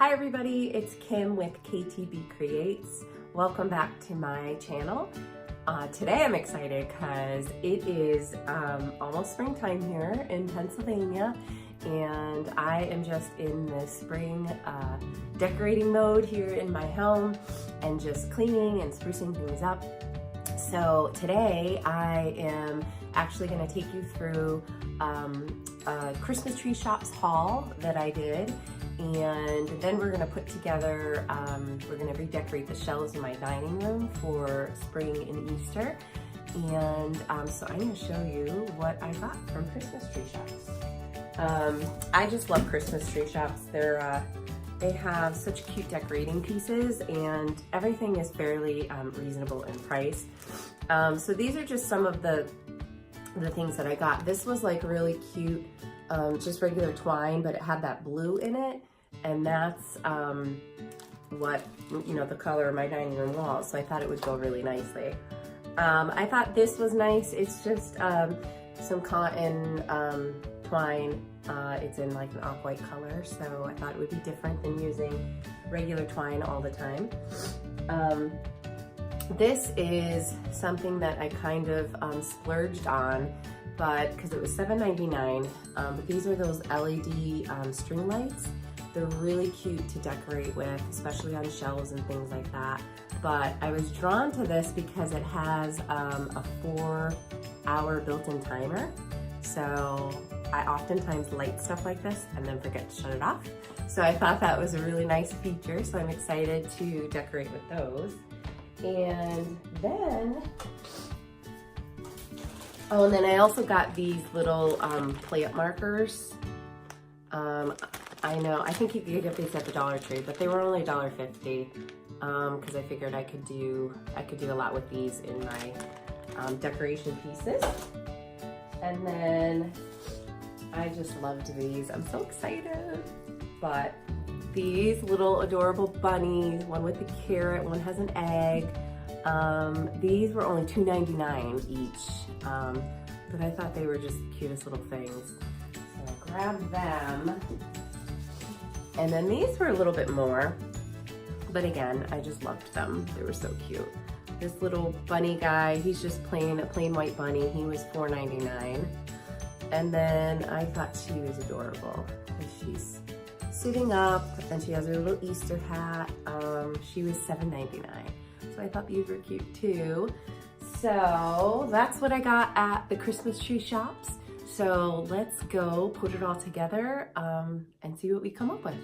Hi everybody, it's Kim with KTB Creates. Welcome back to my channel. Today I'm excited because it is almost springtime here in Pennsylvania, and I am just in the spring decorating mode here in my home and just cleaning and sprucing things up. So today I am actually going to take you through a Christmas tree shops haul that I did, and then we're going to put together, we're going to redecorate the shelves in my dining room for spring and Easter. And so I'm going to show you what I got from Christmas tree shops. I just love Christmas tree shops. They have such cute decorating pieces, and everything is fairly reasonable in price. So these are just some of the things that I got. This was like really cute, just regular twine, but it had that blue in it, and that's what, you know, the color of my dining room wall, so I thought it would go really nicely. I thought this was nice. It's just some cotton twine. It's in like an off-white color, so I thought it would be different than using regular twine all the time. This is something that I kind of splurged on, but because it was $7.99. But these are those LED string lights. They're really cute to decorate with, especially on shelves and things like that. But I was drawn to this because it has a 4-hour built-in timer. So I oftentimes light stuff like this and then forget to shut it off. So I thought that was a really nice feature, so I'm excited to decorate with those. And then, oh, and then I also got these little play-up markers. I know, I think you could get these at the Dollar Tree, but they were only $1.50 because I figured I could do a lot with these in my decoration pieces. And then I just loved these. I'm so excited. But these little adorable bunnies, one with a carrot, one has an egg. These were only $2.99 each, but I thought they were just the cutest little things. So I grabbed them. And then these were a little bit more, but again, I just loved them. They were so cute. This little bunny guy, he's just plain, a plain white bunny. He was $4.99. And then I thought she was adorable because she's sitting up and she has her little Easter hat. She was $7.99. So I thought these were cute too. So that's what I got at the Christmas tree shops. So let's go put it all together and see what we come up with.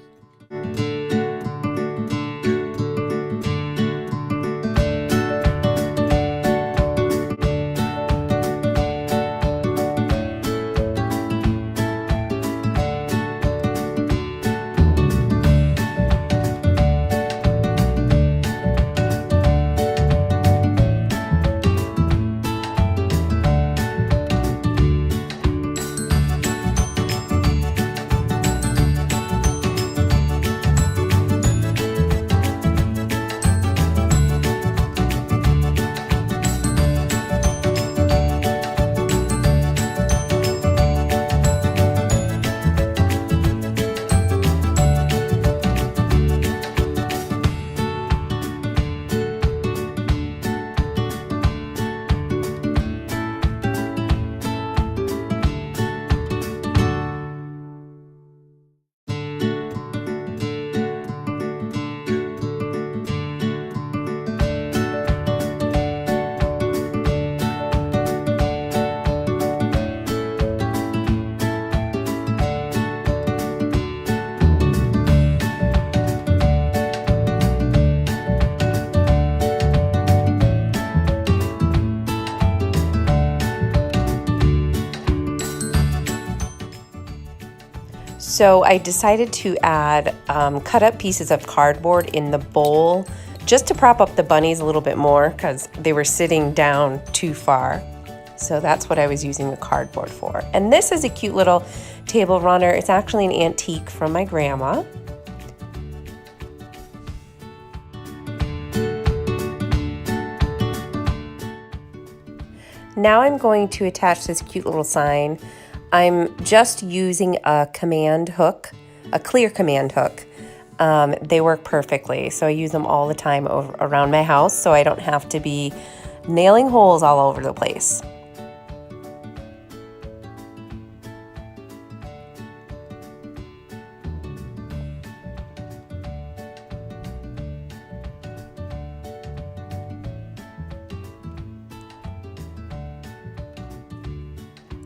So I decided to add cut up pieces of cardboard in the bowl just to prop up the bunnies a little bit more because they were sitting down too far. So that's what I was using the cardboard for. And this is a cute little table runner. It's actually an antique from my grandma. Now I'm going to attach this cute little sign. I'm just using a command hook, a clear command hook. They work perfectly, so I use them all the time around my house so I don't have to be nailing holes all over the place.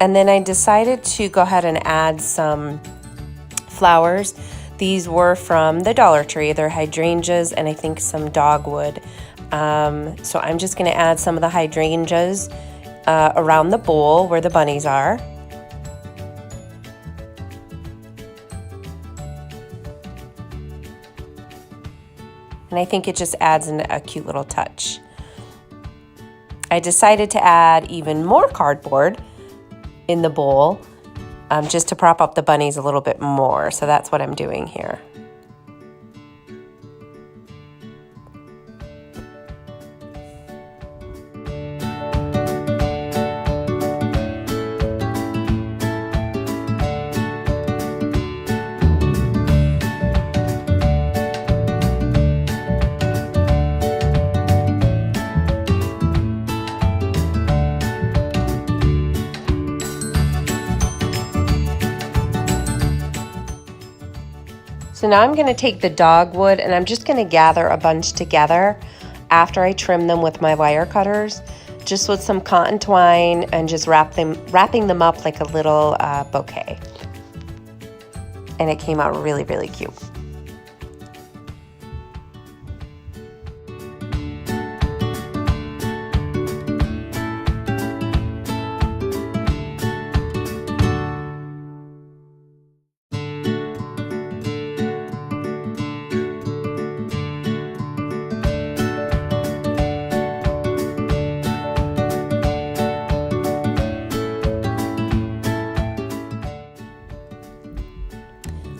And then I decided to go ahead and add some flowers. These were from the Dollar Tree. They're hydrangeas and I think some dogwood. So I'm just going to add some of the hydrangeas around the bowl where the bunnies are. And I think it just adds a cute little touch. I decided to add even more cardboard in the bowl just to prop up the bunnies a little bit more. So that's what I'm doing here. So now I'm going to take the dogwood and I'm just going to gather a bunch together after I trim them with my wire cutters, just with some cotton twine and just wrapping them up like a little bouquet. And it came out really, really cute.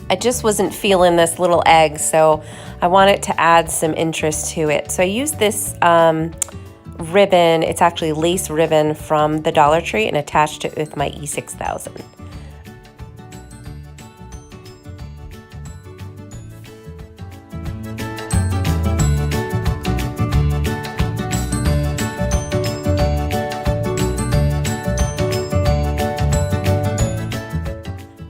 I just wasn't feeling this little egg, so I wanted to add some interest to it. So I used this ribbon, it's actually lace ribbon from the Dollar Tree, and attached it with my E6000.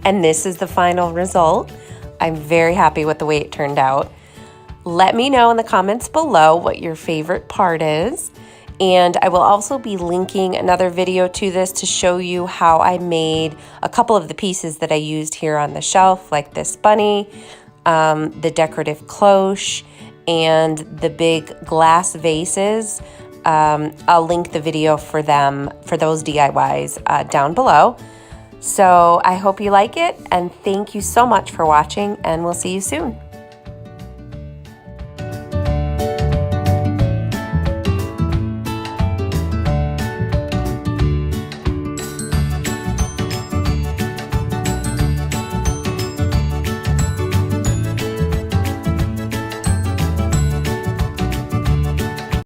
And this is the final result. I'm very happy with the way it turned out. Let me know in the comments below what your favorite part is. And I will also be linking another video to this to show you how I made a couple of the pieces that I used here on the shelf, like this bunny, the decorative cloche, and the big glass vases. I'll link the video for them, for those DIYs down below. So I hope you like it, and thank you so much for watching, and we'll see you soon.